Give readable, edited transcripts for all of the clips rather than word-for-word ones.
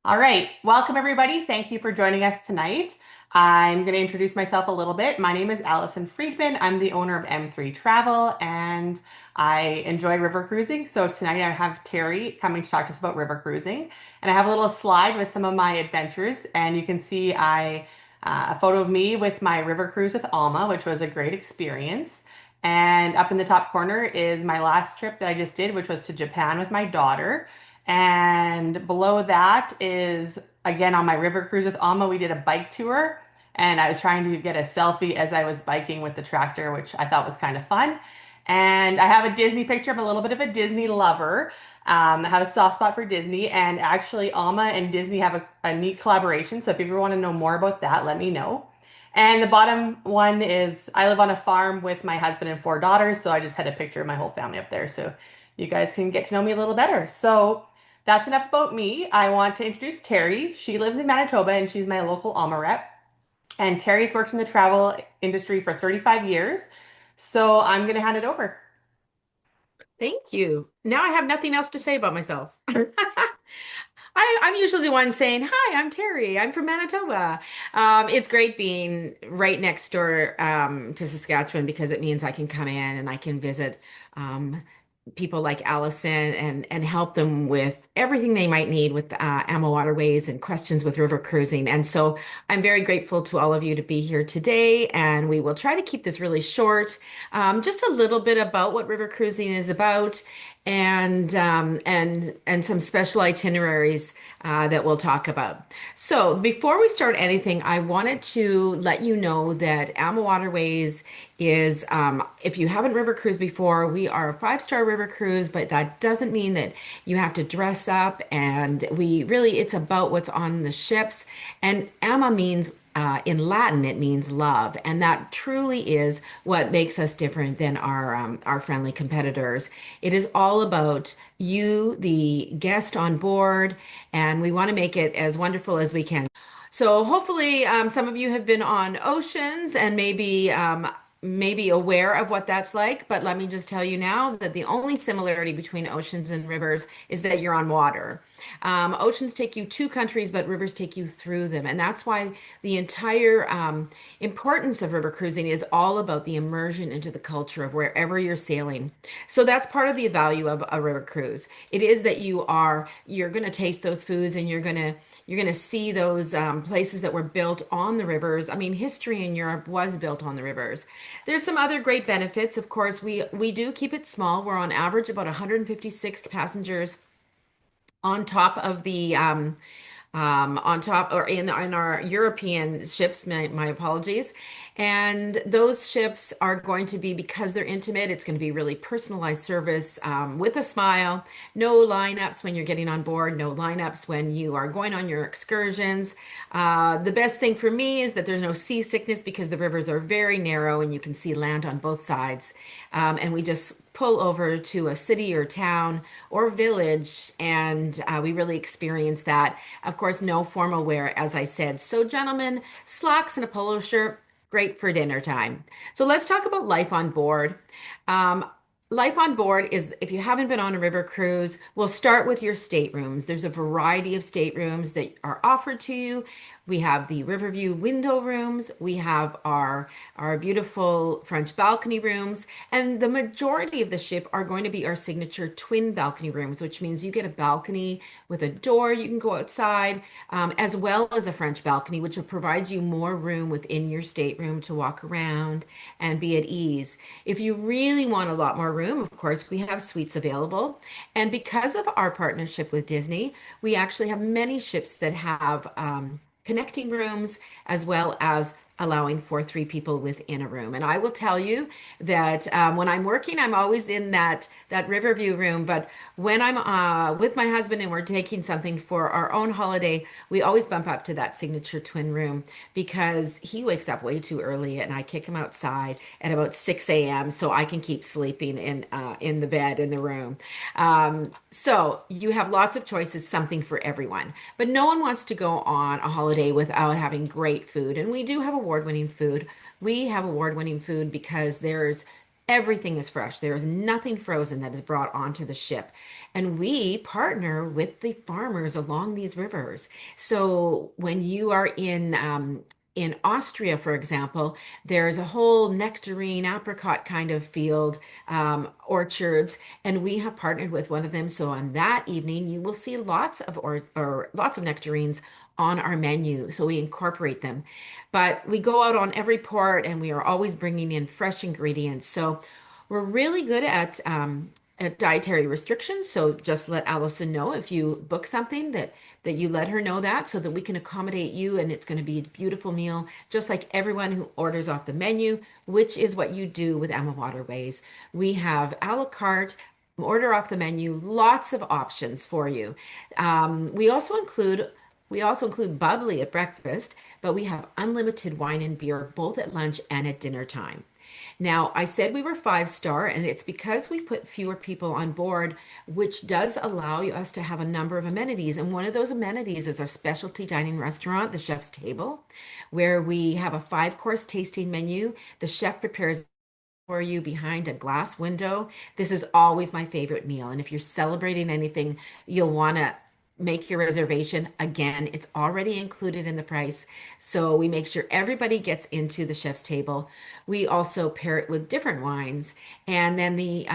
All right, welcome everybody. Thank you for joining us tonight. I'm going to introduce myself a little bit. My name is Allison Freedman. I'm the owner of M3 Travel and I enjoy river cruising. So tonight I have Terry coming to talk to us about river cruising. And I have a little slide with some of my adventures. And you can see a photo of me with my river cruise with Alma, which was a great experience. And up in the top corner is my last trip that I just did, which was to Japan with my daughter. And below that is again on my river cruise with Alma, we did a bike tour and I was trying to get a selfie as I was biking with the tractor, which I thought was kind of fun. And I have a Disney picture. I'm a little bit of a Disney lover. I have a soft spot for Disney, and actually, Alma and Disney have a neat collaboration. So if you ever want to know more about that, let me know. And the bottom one is I live on a farm with my husband and four daughters, so I just had a picture of my whole family up there so you guys can get to know me a little better. So that's enough about me. I want to introduce Terry. She lives in Manitoba and she's my local Alma rep. And Terry's worked in the travel industry for 35 years. So I'm going to hand it over. Thank you. Now I have nothing else to say about myself. I'm usually the one saying, "Hi, I'm Terry. I'm from Manitoba." It's great being right next door to Saskatchewan because it means I can come in and I can visit um, people like Allison and help them with everything they might need with AmaWaterways and questions with river cruising. And so I'm very grateful to all of you to be here today, and we will try to keep this really short. Just a little bit about what river cruising is about, and some special itineraries that we'll talk about. So before we start anything, I wanted to let you know that AmaWaterways is, if you haven't river cruised before, we are a five-star river cruise, but that doesn't mean that you have to dress up. And it's about what's on the ships. And Ama means in Latin, it means love, and that truly is what makes us different than our friendly competitors. It is all about you, the guest on board, and we want to make it as wonderful as we can. So hopefully, some of you have been on oceans and maybe aware of what that's like. But let me just tell you now that the only similarity between oceans and rivers is that you're on water. Oceans take you to countries, but rivers take you through them, and that's why the entire importance of river cruising is all about the immersion into the culture of wherever you're sailing. So that's part of the value of a river cruise. It is that you're going to taste those foods, and you're going to see those places that were built on the rivers. I mean, history in Europe was built on the rivers. There's some other great benefits. Of course, we do keep it small. We're on average about 156 passengers on top of the on top or in our European ships, my apologies. And those ships are going to be, because they're intimate, it's going to be really personalized service with a smile. No lineups when you're getting on board, no lineups when you are going on your excursions. The best thing for me is that there's no seasickness because the rivers are very narrow and you can see land on both sides. And we just pull over to a city or town or village, and we really experience that. Of course, no formal wear, as I said. So, gentlemen, slacks and a polo shirt, great for dinner time. So, let's talk about life on board. Um, Life on board is, if you haven't been on a river cruise, we'll start with your staterooms. There's a variety of staterooms that are offered to you. We have the Riverview window rooms. We have our beautiful French balcony rooms, and the majority of the ship are going to be our signature twin balcony rooms, which means you get a balcony with a door. You can go outside, as well as a French balcony, which will provide you more room within your stateroom to walk around and be at ease. If you really want a lot more room, of course, we have suites available. And because of our partnership with Disney, we actually have many ships that have connecting rooms, as well as allowing for three people within a room. And I will tell you that when I'm working, I'm always in that Riverview room. But when I'm with my husband and we're taking something for our own holiday, we always bump up to that signature twin room because he wakes up way too early, and I kick him outside at about 6 a.m. so I can keep sleeping in the bed in the room. So you have lots of choices, something for everyone. But no one wants to go on a holiday without having great food. And we do have award-winning food. We have award-winning food because there's Everything is fresh. There is nothing frozen that is brought onto the ship. And we partner with the farmers along these rivers. So when you are in Austria, for example, there's a whole nectarine, apricot kind of field, orchards, and we have partnered with one of them. So on that evening, you will see lots of or lots of nectarines on our menu. So we incorporate them. But we go out on every port and we are always bringing in fresh ingredients. So we're really good at dietary restrictions. So just let Allison know if you book something that you let her know that so that we can accommodate you and it's going to be a beautiful meal, just like everyone who orders off the menu, which is what you do with AmaWaterways. We have a la carte. Order off the menu, lots of options for you. We also include bubbly at breakfast, but we have unlimited wine and beer both at lunch and at dinner time. Now, I said we were 5-star, and it's because we put fewer people on board, which does allow us to have a number of amenities. And one of those amenities is our specialty dining restaurant, the Chef's Table, where we have a 5-course tasting menu. The chef prepares for you behind a glass window. This is always my favorite meal. And if you're celebrating anything, you'll want to make your reservation. Again, it's already included in the price. So we make sure everybody gets into the chef's table. We also pair it with different wines. And then the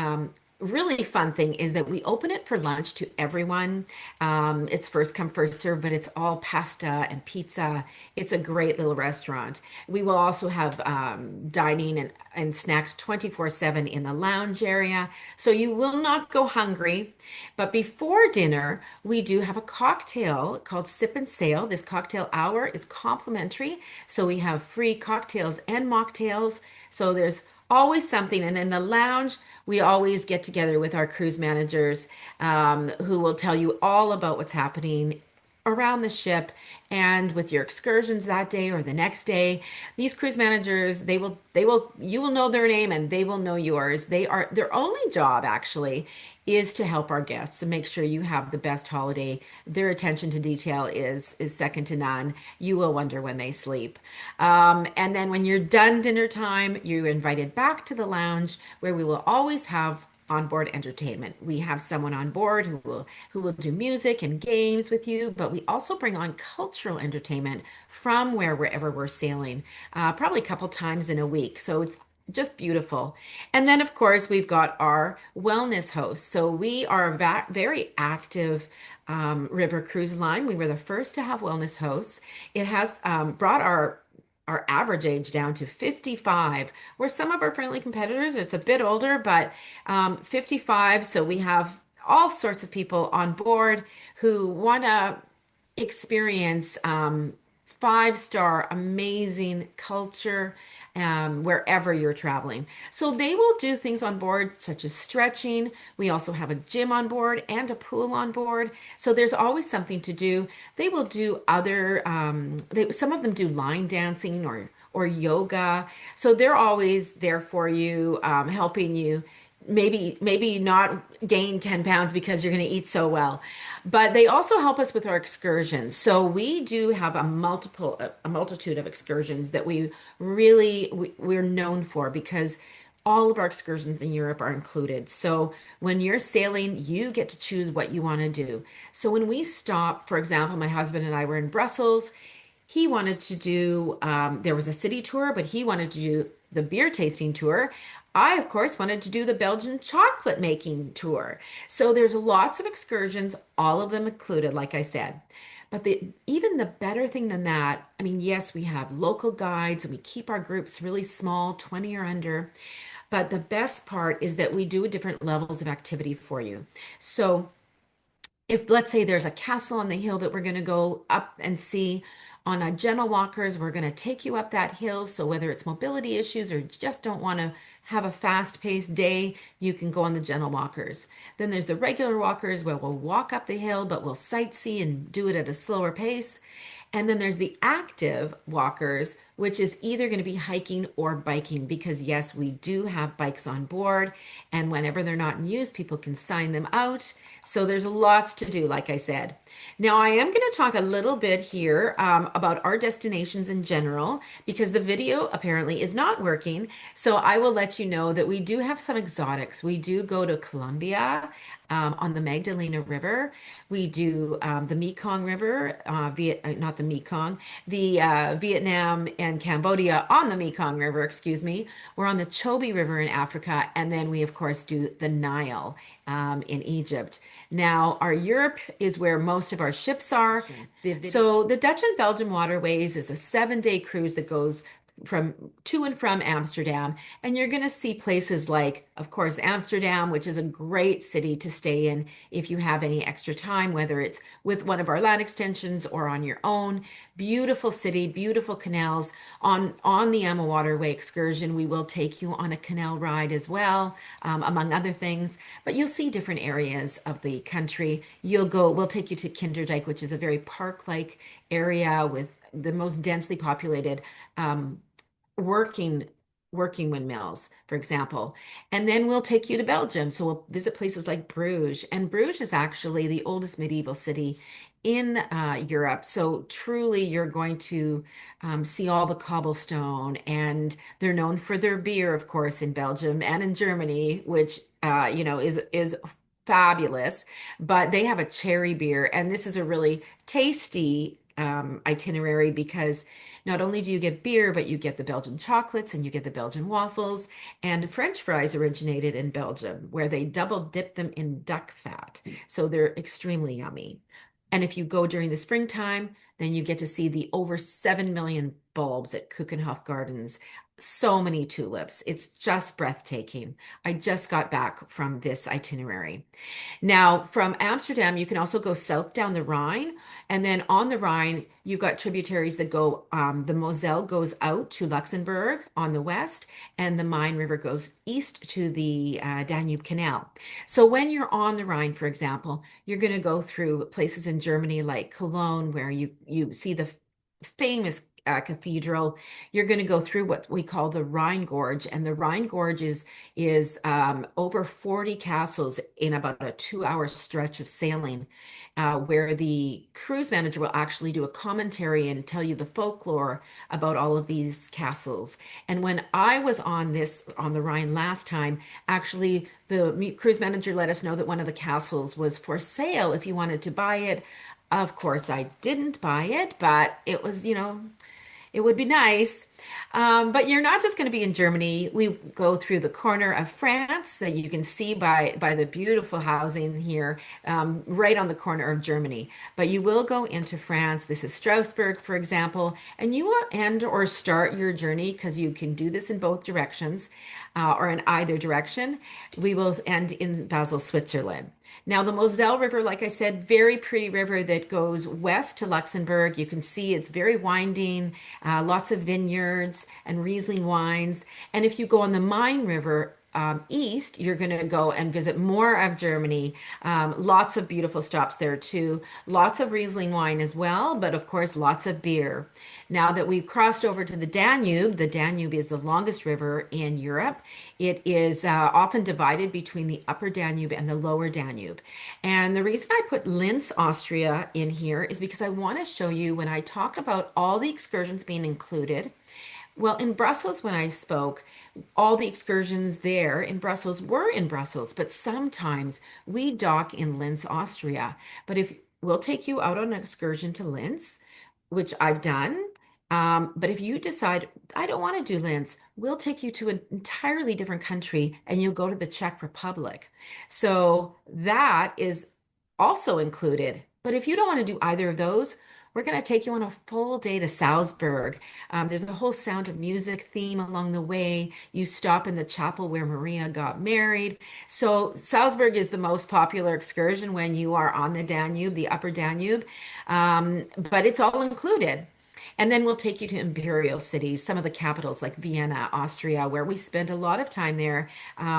really fun thing is that we open it for lunch to everyone. It's first come, first serve, but it's all pasta and pizza. It's a great little restaurant. We will also have dining and snacks 24/7 in the lounge area. So you will not go hungry. But before dinner, we do have a cocktail called Sip and Sail. This cocktail hour is complimentary. So we have free cocktails and mocktails. So there's always something. And in the lounge, we always get together with our cruise managers who will tell you all about what's happening around the ship and with your excursions that day or the next day. These cruise managers, you will know their name and they will know yours. Their only job actually is to help our guests and make sure you have the best holiday. Their attention to detail is second to none. You will wonder when they sleep. And then when you're done dinner time, you're invited back to the lounge where we will always have onboard entertainment. We have someone on board who will do music and games with you, but we also bring on cultural entertainment from wherever we're sailing, probably a couple times in a week. So it's just beautiful. And then, of course, we've got our wellness hosts. So we are a very active river cruise line. We were the first to have wellness hosts. It has brought our average age down to 55, where some of our friendly competitors, it's a bit older, but 55. So we have all sorts of people on board who want to experience 5-star amazing culture wherever you're traveling. So they will do things on board such as stretching. We also have a gym on board and a pool on board. So there's always something to do. They will do some of them do line dancing or yoga. So they're always there for you, helping you maybe not gain 10 pounds because you're going to eat so well, but they also help us with our excursions. So we do have a multitude of excursions that we're known for because all of our excursions in Europe are included. So when you're sailing, you get to choose what you want to do. So when we stop, for example, my husband and I were in Brussels. He wanted to do, there was a city tour, but he wanted to do the beer tasting tour. I, of course, wanted to do the Belgian chocolate making tour. So there's lots of excursions, all of them included, like I said. But even the better thing than that, I mean, yes, we have local guides and we keep our groups really small, 20 or under. But the best part is that we do different levels of activity for you. So if let's say there's a castle on the hill that we're going to go up and see on a gentle walkers, we're going to take you up that hill. So whether it's mobility issues or just don't want to have a fast-paced day, you can go on the gentle walkers. Then there's the regular walkers where we'll walk up the hill, but we'll sightsee and do it at a slower pace. And then there's the active walkers which is either going to be hiking or biking, because yes, we do have bikes on board, and whenever they're not in use, people can sign them out. So there's lots to do, like I said. Now, I am going to talk a little bit here about our destinations in general, because the video apparently is not working. So I will let you know that we do have some exotics. We do go to Colombia on the Magdalena River. We do the Mekong River, not the Mekong, the Vietnam and Cambodia on the Mekong River, excuse me. We're on the Chobe River in Africa, and then we, of course, do the Nile in Egypt. Now, our Europe is where most of our ships are. So, the Dutch and Belgian Waterways is a 7-day cruise that goes from to and from Amsterdam. And you're going to see places like, of course, Amsterdam, which is a great city to stay in if you have any extra time, whether it's with one of our land extensions or on your own. Beautiful city, beautiful canals. On the AmaWaterway excursion, we will take you on a canal ride as well, among other things. But you'll see different areas of the country. We'll take you to Kinderdijk, which is a very park-like area with the most densely populated working working windmills, for example. And then we'll take you to Belgium. So we'll visit places like Bruges. And Bruges is actually the oldest medieval city in Europe. So truly, you're going to see all the cobblestone. And they're known for their beer, of course, in Belgium and in Germany, which is fabulous. But they have a cherry beer, and this is a really tasty itinerary, because not only do you get beer, but you get the Belgian chocolates and you get the Belgian waffles. And French fries originated in Belgium, where they double dip them in duck fat. So they're extremely yummy. And if you go during the springtime, then you get to see the over 7 million bulbs at Keukenhof Gardens. So many tulips. It's just breathtaking. I just got back from this itinerary. Now, from Amsterdam, you can also go south down the Rhine. And then on the Rhine, you've got tributaries that go, the Moselle goes out to Luxembourg on the west, and the Main River goes east to the Danube Canal. So when you're on the Rhine, for example, you're going to go through places in Germany like Cologne, where you see the famous cathedral. You're going to go through what we call the Rhine Gorge, and the Rhine Gorge is over 40 castles in about a 2-hour stretch of sailing, where the cruise manager will actually do a commentary and tell you the folklore about all of these castles. And when I was on the Rhine last time, actually the cruise manager let us know that one of the castles was for sale if you wanted to buy it. Of course, I didn't buy it, but it was, it would be nice. But you're not just going to be in Germany. We go through the corner of France that you can see by the beautiful housing here, right on the corner of Germany. But you will go into France. This is Strasbourg, for example, and you will end or start your journey, because you can do this in both directions, or in either direction. We will end in Basel, Switzerland. Now, the Moselle River, like I said, very pretty river that goes west to Luxembourg. You can see it's very winding, lots of vineyards and Riesling wines. And if you go on the Main River, east, you're going to go and visit more of Germany. Lots of beautiful stops there too. Lots of Riesling wine as well, but of course, lots of beer. Now that we've crossed over to the Danube is the longest river in Europe. It is often divided between the upper Danube and the lower Danube. And the reason I put Linz, Austria in here is because I want to show you, when I talk about all the excursions being included. Well, in Brussels, when I spoke, all the excursions there in Brussels were in Brussels, but sometimes we dock in Linz, Austria. But if we'll take you out on an excursion to Linz, which I've done, but if you decide, I don't want to do Linz, we'll take you to an entirely different country, and you'll go to the Czech Republic. So that is also included. But if you don't want to do either of those, we're going to take you on a full day to Salzburg. There's a whole Sound of Music theme along the way. You stop in the chapel where Maria got married. So Salzburg is the most popular excursion when you are on the Danube, the upper Danube. But it's all included. And then we'll take you to imperial cities, some of the capitals like Vienna, Austria, where we spent a lot of time there,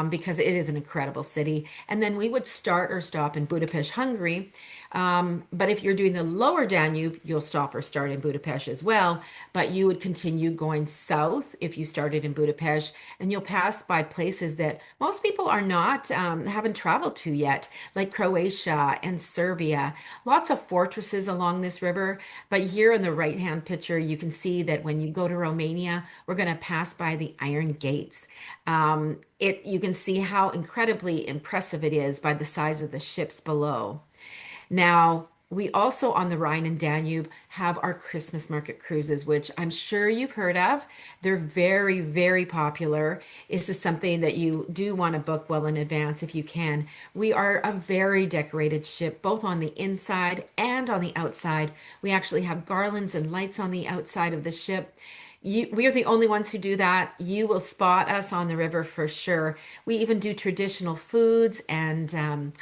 because it is an incredible city. And then we would start or stop in Budapest, Hungary, But if you're doing the lower Danube, you'll stop or start in Budapest as well. But you would continue going south if you started in Budapest, and you'll pass by places that most people are not haven't traveled to yet, like Croatia and Serbia. Lots of fortresses along this river. But here in the right-hand picture, you can see that when you go to Romania, we're going to pass by the Iron Gates. You can see how incredibly impressive it is by the size of the ships below. Now, we also on the Rhine and Danube have our Christmas market cruises, which I'm sure you've heard of. They're very, very popular. This is something that you do want to book well in advance if you can. We are a very decorated ship, both on the inside and on the outside. We actually have garlands and lights on the outside of the ship. We are the only ones who do that. You will spot us on the river for sure. We even do traditional foods and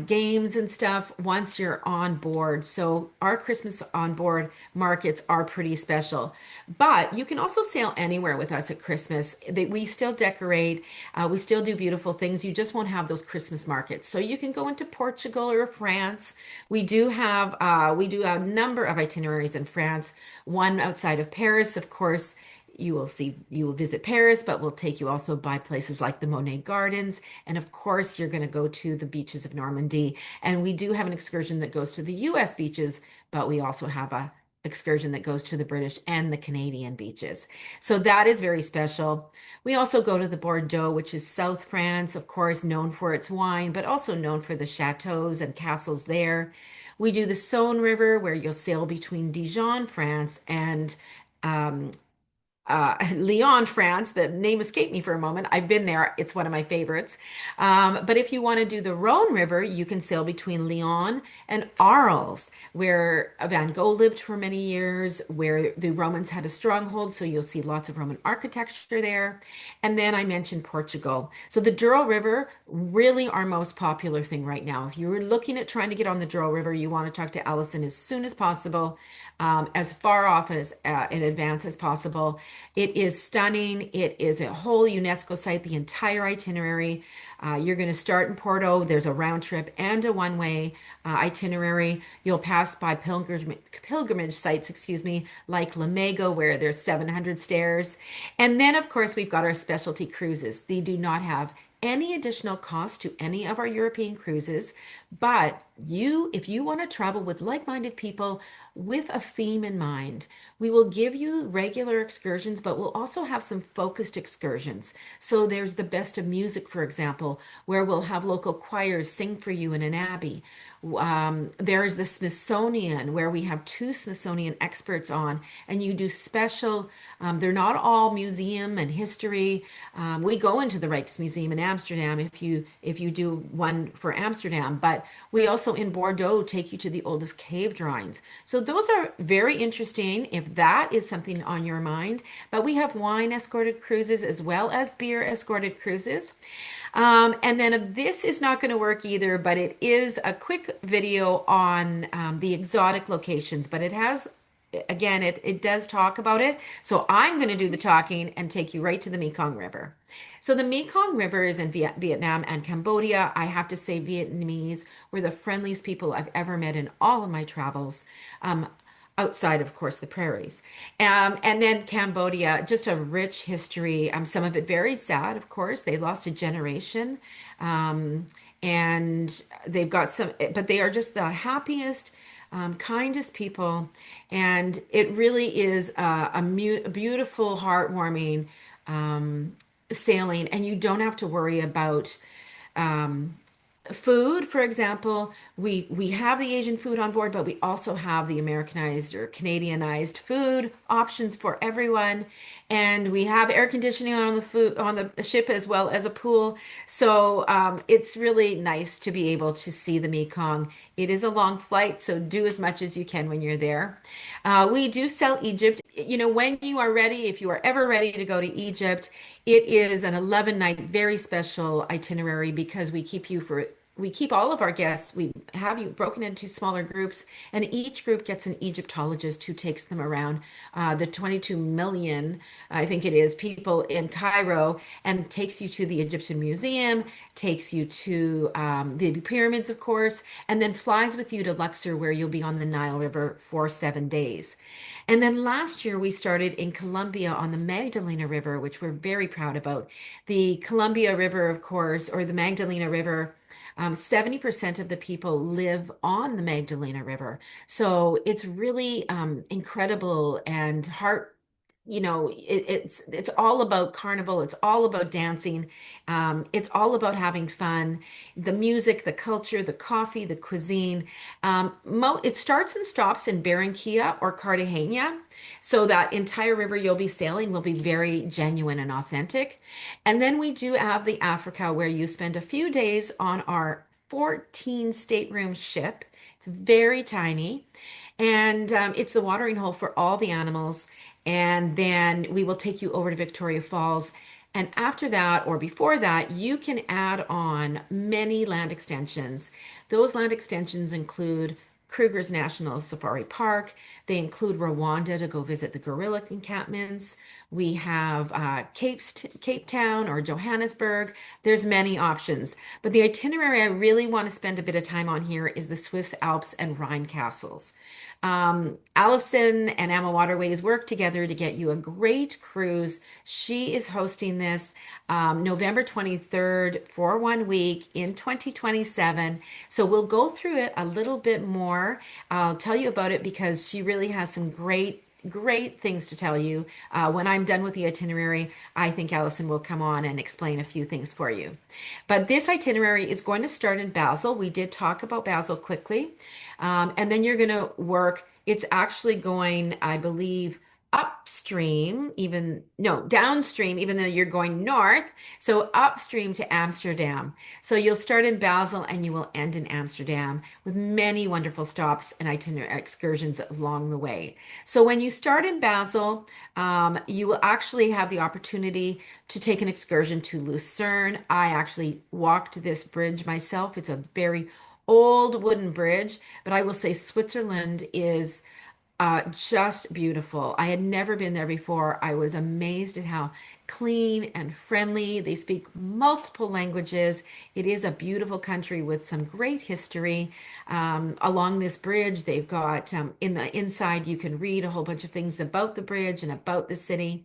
games and stuff once you're on board. So our Christmas on board markets are pretty special. But you can also sail anywhere with us at Christmas. We still decorate, we still do beautiful things. You just won't have those Christmas markets. So you can go into Portugal or France. We do a number of itineraries in France. One outside of Paris, of course. You will visit Paris, but we'll take you also by places like the Monet Gardens. And of course, you're going to go to the beaches of Normandy. And we do have an excursion that goes to the US beaches, but we also have a excursion that goes to the British and the Canadian beaches. So that is very special. We also go to the Bordeaux, which is South France, of course, known for its wine, but also known for the chateaus and castles there. We do the Saône River, where you'll sail between Dijon, France, and um, Lyon, France. The name escaped me for a moment. I've been there. It's one of my favorites. But if you want to do the Rhone River, you can sail between Lyon and Arles, where Van Gogh lived for many years, where the Romans had a stronghold. So you'll see lots of Roman architecture there. And then I mentioned Portugal. So the Douro River, really our most popular thing right now. If you're looking at trying to get on the Douro River, you want to talk to Allison as soon as possible, as far off as in advance as possible. It is stunning. It is a whole UNESCO site, the entire itinerary. You're going to start in Porto. There's a round trip and a one-way itinerary. You'll pass by pilgrimage sites, excuse me, like Lamego, where there's 700 stairs. And then, of course, we've got our specialty cruises. They do not have any additional cost to any of our European cruises, but if you want to travel with like-minded people with a theme in mind, we will give you regular excursions, but we'll also have some focused excursions. So there's the Best of Music, for example, where we'll have local choirs sing for you in an abbey. There is the Smithsonian, where we have two Smithsonian experts on, and you do special, they're not all museum and history. We go into the Rijksmuseum in Amsterdam if you do one for Amsterdam, but we also in Bordeaux take you to the oldest cave drawings. So those are very interesting if that is something on your mind. But we have wine escorted cruises as well as beer escorted cruises. And then this is not going to work either, but it is a quick video on the exotic locations, but it has, again, it does talk about it. So I'm going to do the talking and take you right to the Mekong River. So the Mekong River is in Vietnam and Cambodia. I have to say Vietnamese were the friendliest people I've ever met in all of my travels. Outside, of course, the prairies. And then Cambodia, just a rich history. Some of it very sad, of course. They lost a generation. And they've got some, but they are just the happiest, kindest people. And it really is a beautiful, heartwarming sailing. And you don't have to worry about food. For example, we have the Asian food on board, but we also have the Americanized or Canadianized food options for everyone, and we have air conditioning on the ship as well as a pool. So it's really nice to be able to see the Mekong. It is a long flight, so do as much as you can when you're there. We do sell Egypt. When you are ready, if you are ever ready to go to Egypt, it is an 11-night, very special itinerary because we keep you for we keep all of our guests, we have you broken into smaller groups, and each group gets an Egyptologist who takes them around the 22 million, I think it is, people in Cairo, and takes you to the Egyptian Museum, takes you to the pyramids, of course, and then flies with you to Luxor, where you'll be on the Nile River for 7 days. And then last year we started in Colombia on the Magdalena River, which we're very proud about. The Columbia River, of course, or the Magdalena River, 70% of the people live on the Magdalena River. So it's really incredible and it's all about carnival. It's all about dancing. It's all about having fun. The music, the culture, the coffee, the cuisine. It starts and stops in Barranquilla or Cartagena. So that entire river you'll be sailing will be very genuine and authentic. And then we do have the Africa where you spend a few days on our 14 stateroom ship. It's very tiny. And it's the watering hole for all the animals. And then we will take you over to Victoria Falls. And after that, or before that, you can add on many land extensions. Those land extensions include Kruger's National Safari Park. They include Rwanda to go visit the gorilla encampments. We have Cape Town or Johannesburg. There's many options. But the itinerary I really want to spend a bit of time on here is the Swiss Alps and Rhine castles. Allison and AmaWaterways work together to get you a great cruise. She is hosting this November 23rd for 1 week in 2027. So we'll go through it a little bit more. I'll tell you about it because she really has some great things to tell you. When I'm done with the itinerary, I think Allison will come on and explain a few things for you. But this itinerary is going to start in Basel. We did talk about Basel quickly. And then you're going to work, it's actually going, I believe, upstream, even, no, downstream, even though you're going north. So upstream to Amsterdam. So you'll start in Basel and you will end in Amsterdam with many wonderful stops and itinerary excursions along the way. So when you start in Basel, you will actually have the opportunity to take an excursion to Lucerne. I actually walked this bridge myself. It's a very old wooden bridge, but I will say Switzerland is just beautiful. I had never been there before. I was amazed at how clean and friendly. They speak multiple languages. It is a beautiful country with some great history. Along this bridge, they've got in the inside, you can read a whole bunch of things about the bridge and about the city.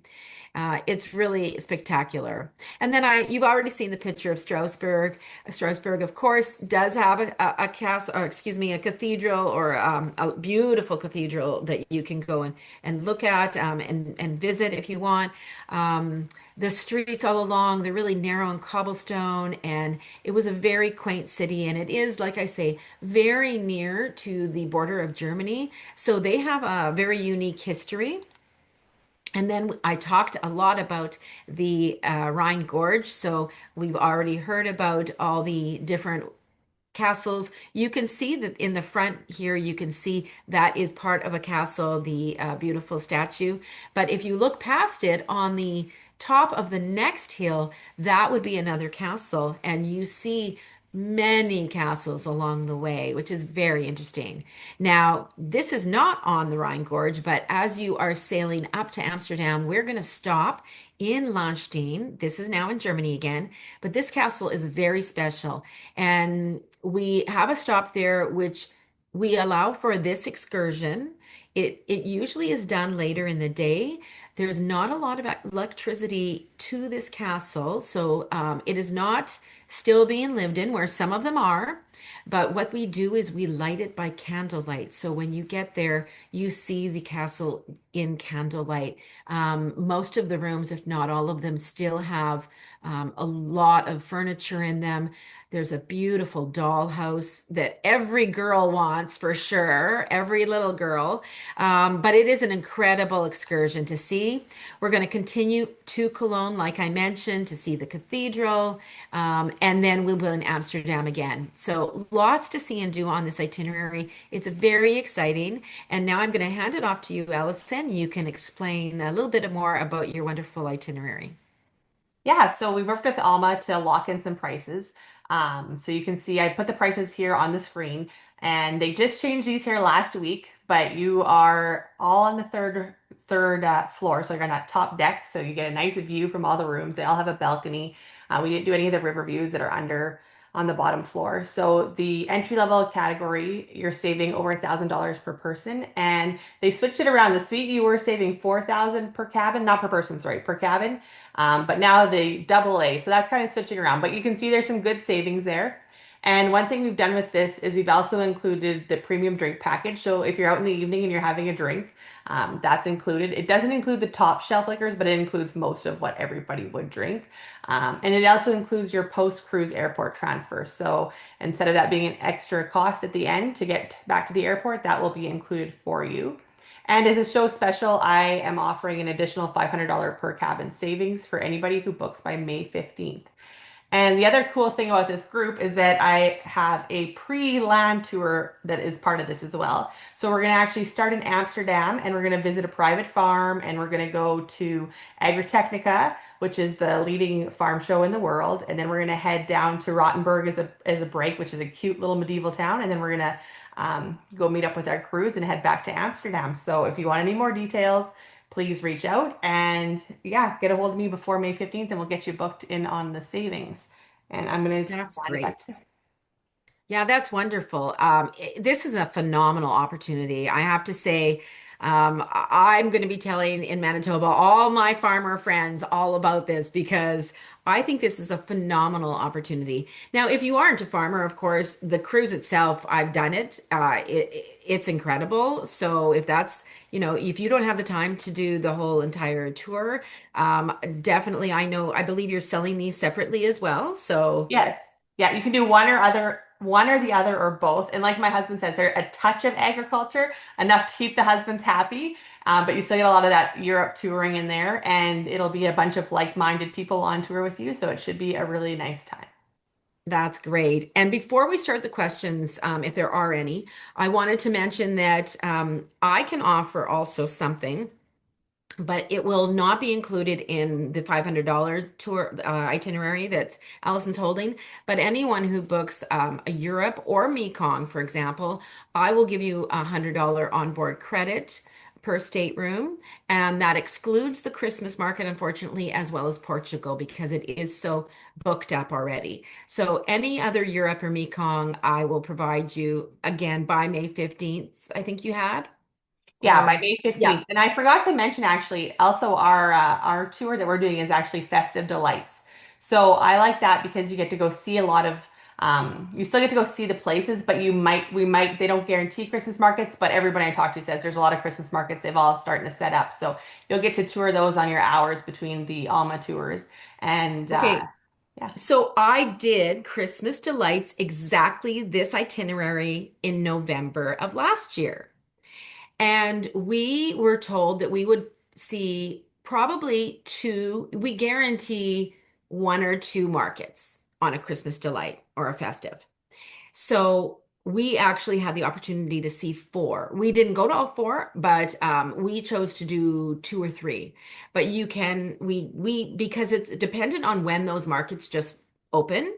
It's really spectacular. And then you've already seen the picture of Strasbourg. Strasbourg, of course, does have a castle, or excuse me, a cathedral or a beautiful cathedral that you can go and look at and visit if you want. The streets all along, they're really narrow and cobblestone, and it was a very quaint city. And it is, like I say, very near to the border of Germany. So they have a very unique history. And then I talked a lot about the Rhine Gorge. So we've already heard about all the different castles. You can see that in the front here, you can see that is part of a castle, the beautiful statue. But if you look past it on the top of the next hill, that would be another castle. And you see many castles along the way, which is very interesting. Now, this is not on the Rhine Gorge, but as you are sailing up to Amsterdam, we're going to stop in Lahnstein. This is now in Germany again, but this castle is very special. And we have a stop there, which we allow for this excursion. It usually is done later in the day. There's not a lot of electricity to this castle, so it is not still being lived in, where some of them are. But what we do is we light it by candlelight. So when you get there, you see the castle in candlelight. Most of the rooms, if not all of them, still have a lot of furniture in them. There's a beautiful dollhouse that every girl wants for sure, every little girl. But it is an incredible excursion to see. We're going to continue to Cologne, like I mentioned, to see the cathedral, and then we will in Amsterdam again. So lots to see and do on this itinerary. It's very exciting. And now I'm going to hand it off to you, Allison. You can explain a little bit more about your wonderful itinerary. Yeah, so we worked with Alma to lock in some prices. So you can see I put the prices here on the screen, and they just changed these here last week, but you are all on the third floor. So you're on that top deck, so you get a nice view from all the rooms. They all have a balcony. We didn't do any of the river views that are under on the bottom floor. So the entry level category, you're saving over $1,000 per person, and they switched it around. The suite you were saving 4,000 per cabin, not per person, sorry, per cabin. But now the double A, so that's kind of switching around. But you can see there's some good savings there. And one thing we've done with this is we've also included the premium drink package. So if you're out in the evening and you're having a drink, that's included. It doesn't include the top shelf liquors, but it includes most of what everybody would drink. And it also includes your post-cruise airport transfer. So instead of that being an extra cost at the end to get back to the airport, that will be included for you. And as a show special, I am offering an additional $500 per cabin savings for anybody who books by May 15th. And the other cool thing about this group is that I have a pre-land tour that is part of this as well. So we're going to actually start in Amsterdam, and we're going to visit a private farm, and we're going to go to Agritechnica, which is the leading farm show in the world. And then we're going to head down to Rottenburg as a break, which is a cute little medieval town. And then we're going to go meet up with our cruise and head back to Amsterdam. So if you want any more details, please reach out and yeah, get a hold of me before May 15th and we'll get you booked in on the savings. And I'm going to That's hand it back great. to Yeah, that's wonderful. This is a phenomenal opportunity. I have to say, I'm going to be telling in Manitoba all my farmer friends all about this because I think this is a phenomenal opportunity. Now, if you aren't a farmer, of course, the cruise itself, I've done it. It's incredible. So if that's, if you don't have the time to do the whole entire tour, definitely, I believe you're selling these separately as well. So. yes. Yeah, you can do one or the other or both. And like my husband says, there's a touch of agriculture, enough to keep the husbands happy. But you still get a lot of that Europe touring in there, and it'll be a bunch of like-minded people on tour with you. So it should be a really nice time. That's great. And before we start the questions, if there are any, I wanted to mention that I can offer also something, but it will not be included in the $500 tour itinerary that's Allison's holding. But anyone who books a Europe or Mekong, for example, I will give you $100 onboard credit per stateroom, and that excludes the Christmas market, unfortunately, as well as Portugal because it is so booked up already. So any other Europe or Mekong, I will provide you again by May 15th, I think you had, Yeah, by or May yeah. 15th. And I forgot to mention actually also our tour that we're doing is actually Festive Delights. So I like that because you get to go see a lot of you still get to go see the places, but they don't guarantee Christmas markets, but everybody I talk to says there's a lot of Christmas markets. They've all starting to set up. So you'll get to tour those on your hours between the Alma tours. And Okay, yeah. so I did Christmas Delights exactly this itinerary in November of last year. And we were told that we would see probably two, we guarantee one or two markets on a Christmas Delight or a festive. So we actually had the opportunity to see four. We didn't go to all four, but we chose to do two or three. But you can, because it's dependent on when those markets just open.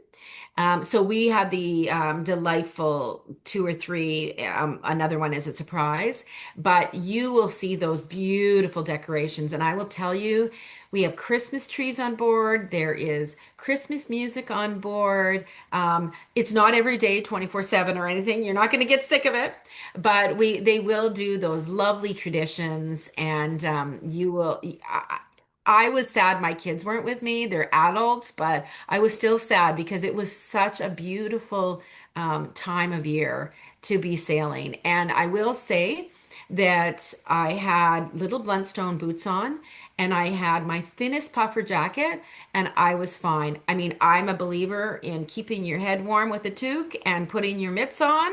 So we had the delightful two or three. Another one is a surprise, but you will see those beautiful decorations. And I will tell you, we have Christmas trees on board. There is Christmas music on board. It's not every day 24/7 or anything. You're not going to get sick of it, but they will do those lovely traditions, and you will. I was sad my kids weren't with me. They're adults, but I was still sad because it was such a beautiful time of year to be sailing. And I will say that I had little Bluntstone boots on and I had my thinnest puffer jacket and I was fine. I mean, I'm a believer in keeping your head warm with a toque and putting your mitts on.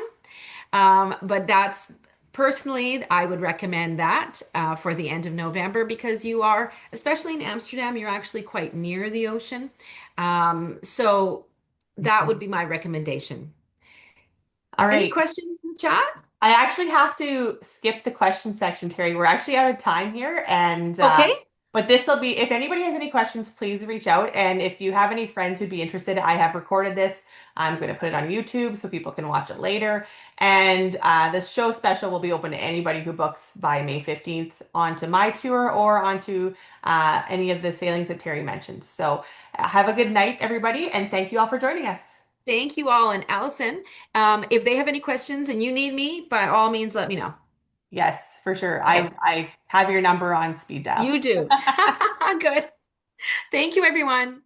But that's personally, I would recommend that for the end of November because you are, especially in Amsterdam, you're actually quite near the ocean. So that would Mhm. be my recommendation. All Any right. questions in the chat? I actually have to skip the question section, Terry. We're actually out of time here, and Okay. But this will be, if anybody has any questions, please reach out. And if you have any friends who'd be interested, I have recorded this. I'm going to put it on YouTube so people can watch it later. And the show special will be open to anybody who books by May 15th onto my tour or onto any of the sailings that Terry mentioned. So have a good night, everybody. And thank you all for joining us. Thank you all. And Allison, if they have any questions and you need me, by all means, let me know. Yes, for sure. Okay, I have your number on speed dial. you do. Good. Thank you, everyone.